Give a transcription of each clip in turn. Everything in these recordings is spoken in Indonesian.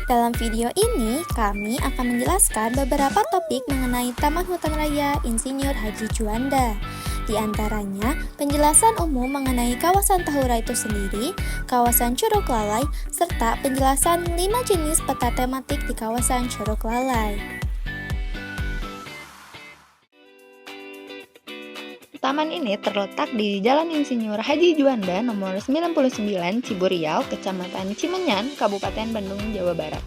Dalam video ini, kami akan menjelaskan beberapa topik mengenai Taman Hutan Raya Insinyur Haji Juanda. Di antaranya, penjelasan umum mengenai kawasan Tahura itu sendiri, kawasan Curug Lalai, serta penjelasan 5 jenis peta tematik di kawasan Curug Lalai. Taman ini terletak di Jalan Insinyur Haji Juanda nomor 99 Ciburial, Kecamatan Cimenyan, Kabupaten Bandung, Jawa Barat.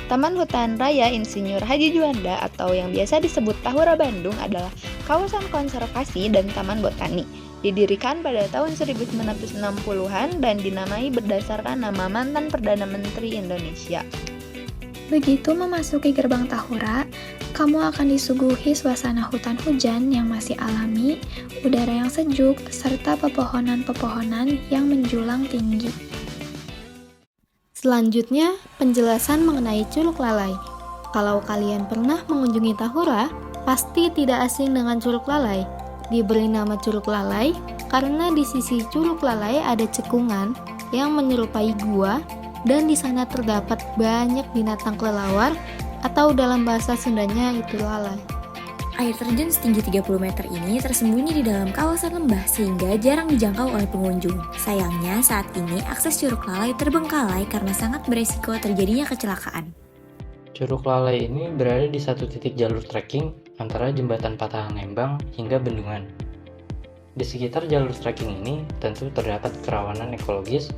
Taman Hutan Raya Insinyur Haji Juanda atau yang biasa disebut Tahura Bandung adalah kawasan konservasi dan taman botani. Didirikan pada tahun 1960-an dan dinamai berdasarkan nama mantan Perdana Menteri Indonesia. Begitu memasuki gerbang Tahura, kamu akan disuguhi suasana hutan hujan yang masih alami, udara yang sejuk, serta pepohonan-pepohonan yang menjulang tinggi. Selanjutnya, penjelasan mengenai Curug Lalai. Kalau kalian pernah mengunjungi Tahura, pasti tidak asing dengan Curug Lalai. Diberi nama Curug Lalai karena di sisi Curug Lalai ada cekungan yang menyerupai gua dan di sana terdapat banyak binatang kelelawar atau dalam bahasa Sundanya itu lalai. Air terjun setinggi 30 meter ini tersembunyi di dalam kawasan lembah sehingga jarang dijangkau oleh pengunjung. Sayangnya saat ini akses Curug Lalai terbengkalai karena sangat beresiko terjadinya kecelakaan. Curug Lalai ini berada di satu titik jalur trekking antara jembatan Patahan Lembang hingga Bendungan. Di sekitar jalur trekking ini tentu terdapat kerawanan ekologis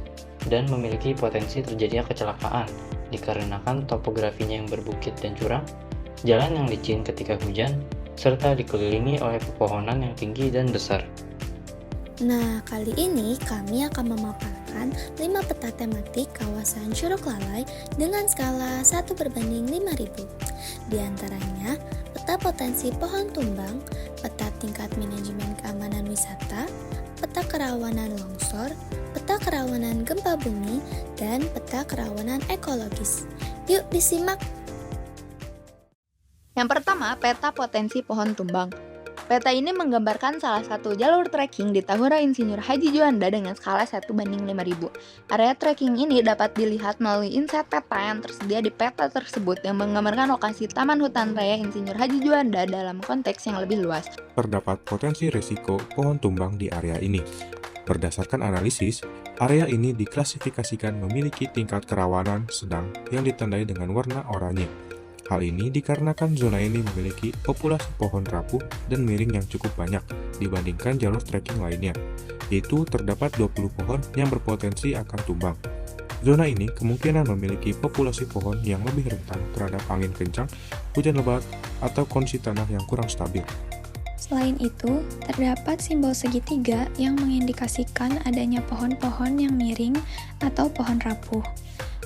dan memiliki potensi terjadinya kecelakaan dikarenakan topografinya yang berbukit dan curam, jalan yang licin ketika hujan, serta dikelilingi oleh pepohonan yang tinggi dan besar. Nah, kali ini kami akan memaparkan 5 peta tematik kawasan Curug Lalai dengan skala 1/5000. Di antaranya, peta potensi pohon tumbang, peta tingkat manajemen keamanan wisata, peta kerawanan longsor, peta kerawanan gempa bumi, dan peta kerawanan ekologis. Yuk disimak! Yang pertama, peta potensi pohon tumbang. Peta ini menggambarkan salah satu jalur trekking di Tahura Insinyur Haji Juanda dengan skala 1/5000. Area trekking ini dapat dilihat melalui inset peta yang tersedia di peta tersebut yang menggambarkan lokasi Taman Hutan Raya Insinyur Haji Juanda dalam konteks yang lebih luas. Terdapat potensi risiko pohon tumbang di area ini. Berdasarkan analisis, area ini diklasifikasikan memiliki tingkat kerawanan sedang yang ditandai dengan warna oranye. Hal ini dikarenakan zona ini memiliki populasi pohon rapuh dan miring yang cukup banyak dibandingkan jalur trekking lainnya, yaitu terdapat 20 pohon yang berpotensi akan tumbang. Zona ini kemungkinan memiliki populasi pohon yang lebih rentan terhadap angin kencang, hujan lebat, atau kondisi tanah yang kurang stabil. Selain itu, terdapat simbol segitiga yang mengindikasikan adanya pohon-pohon yang miring atau pohon rapuh.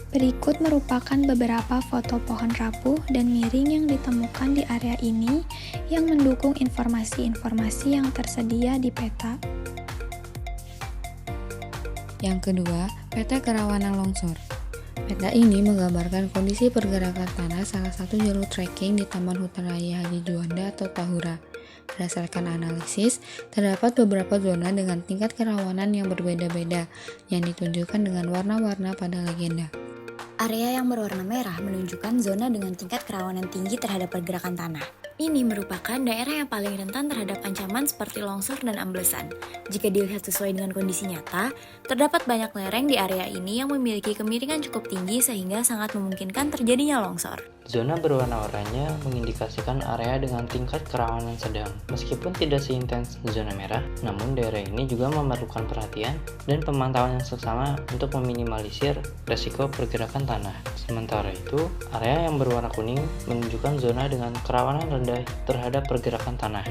Berikut merupakan beberapa foto pohon rapuh dan miring yang ditemukan di area ini yang mendukung informasi-informasi yang tersedia di peta. Yang kedua, peta kerawanan longsor. Peta ini menggambarkan kondisi pergerakan tanah salah satu jalur trekking di Taman Hutan Raya Haji Juanda atau Tahura. Berdasarkan analisis, terdapat beberapa zona dengan tingkat kerawanan yang berbeda-beda yang ditunjukkan dengan warna-warna pada legenda. Area yang berwarna merah menunjukkan zona dengan tingkat kerawanan tinggi terhadap pergerakan tanah. Ini merupakan daerah yang paling rentan terhadap ancaman seperti longsor dan amblesan. Jika dilihat sesuai dengan kondisi nyata, terdapat banyak lereng di area ini yang memiliki kemiringan cukup tinggi sehingga sangat memungkinkan terjadinya longsor. Zona berwarna oranye mengindikasikan area dengan tingkat kerawanan sedang. Meskipun tidak seintens zona merah, namun daerah ini juga memerlukan perhatian dan pemantauan yang seksama untuk meminimalisir resiko pergerakan tanah. Sementara itu, area yang berwarna kuning menunjukkan zona dengan kerawanan rendah terhadap pergerakan tanah.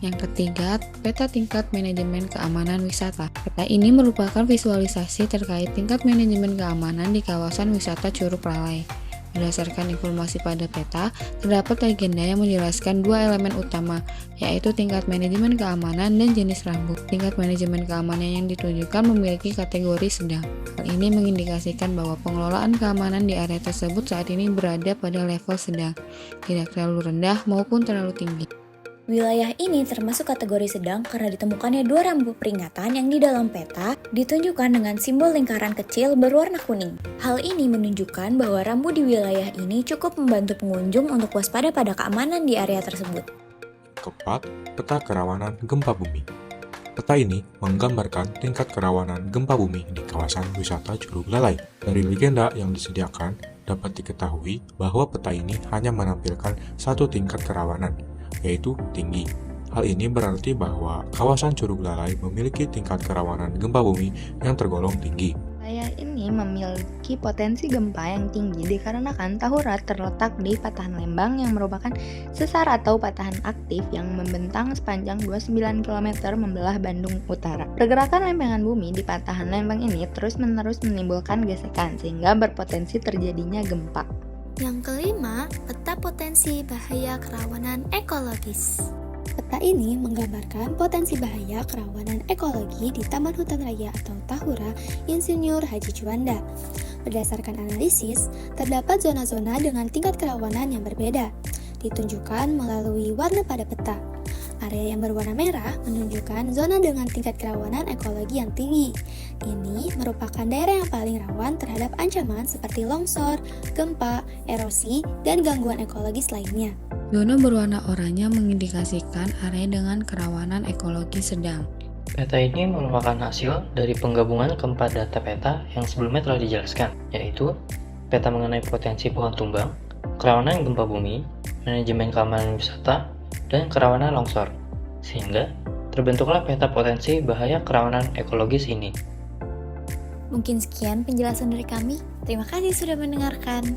Yang ketiga, peta tingkat manajemen keamanan wisata. Peta ini merupakan visualisasi terkait tingkat manajemen keamanan di kawasan wisata Curug Lalai. Berdasarkan informasi pada peta, terdapat legenda yang menjelaskan 2 elemen utama, yaitu tingkat manajemen keamanan dan jenis rambut. Tingkat manajemen keamanan yang ditunjukkan memiliki kategori sedang. Hal ini mengindikasikan bahwa pengelolaan keamanan di area tersebut saat ini berada pada level sedang, tidak terlalu rendah maupun terlalu tinggi. Wilayah ini termasuk kategori sedang karena ditemukannya 2 rambu peringatan yang di dalam peta ditunjukkan dengan simbol lingkaran kecil berwarna kuning. Hal ini menunjukkan bahwa rambu di wilayah ini cukup membantu pengunjung untuk waspada pada keamanan di area tersebut. Keempat, peta kerawanan gempa bumi. Peta ini menggambarkan tingkat kerawanan gempa bumi di kawasan wisata Curug Lalai. Dari legenda yang disediakan, dapat diketahui bahwa peta ini hanya menampilkan satu tingkat kerawanan, yaitu tinggi. Hal ini berarti bahwa kawasan Curug Lalai memiliki tingkat kerawanan gempa bumi yang tergolong tinggi. Wilayah ini memiliki potensi gempa yang tinggi dikarenakan Tahura terletak di patahan lembang yang merupakan sesar atau patahan aktif yang membentang sepanjang 29 km membelah Bandung Utara. Pergerakan lempengan bumi di patahan lembang ini terus-menerus menimbulkan gesekan sehingga berpotensi terjadinya gempa. Yang kelima, peta potensi bahaya kerawanan ekologis. Peta ini menggambarkan potensi bahaya kerawanan ekologi di Taman Hutan Raya atau Tahura Insinyur Haji Juanda. Berdasarkan analisis, terdapat zona-zona dengan tingkat kerawanan yang berbeda, ditunjukkan melalui warna pada peta. Area yang berwarna merah menunjukkan zona dengan tingkat kerawanan ekologi yang tinggi. Ini merupakan daerah yang paling rawan terhadap ancaman seperti longsor, gempa, erosi, dan gangguan ekologis lainnya. Zona berwarna oranye mengindikasikan area dengan kerawanan ekologi sedang. Peta ini merupakan hasil dari penggabungan keempat data peta yang sebelumnya telah dijelaskan, yaitu peta mengenai potensi pohon tumbang, kerawanan gempa bumi, manajemen keamanan wisata, dan kerawanan longsor, sehingga terbentuklah peta potensi bahaya kerawanan ekologis ini. Mungkin sekian penjelasan dari kami. Terima kasih sudah mendengarkan.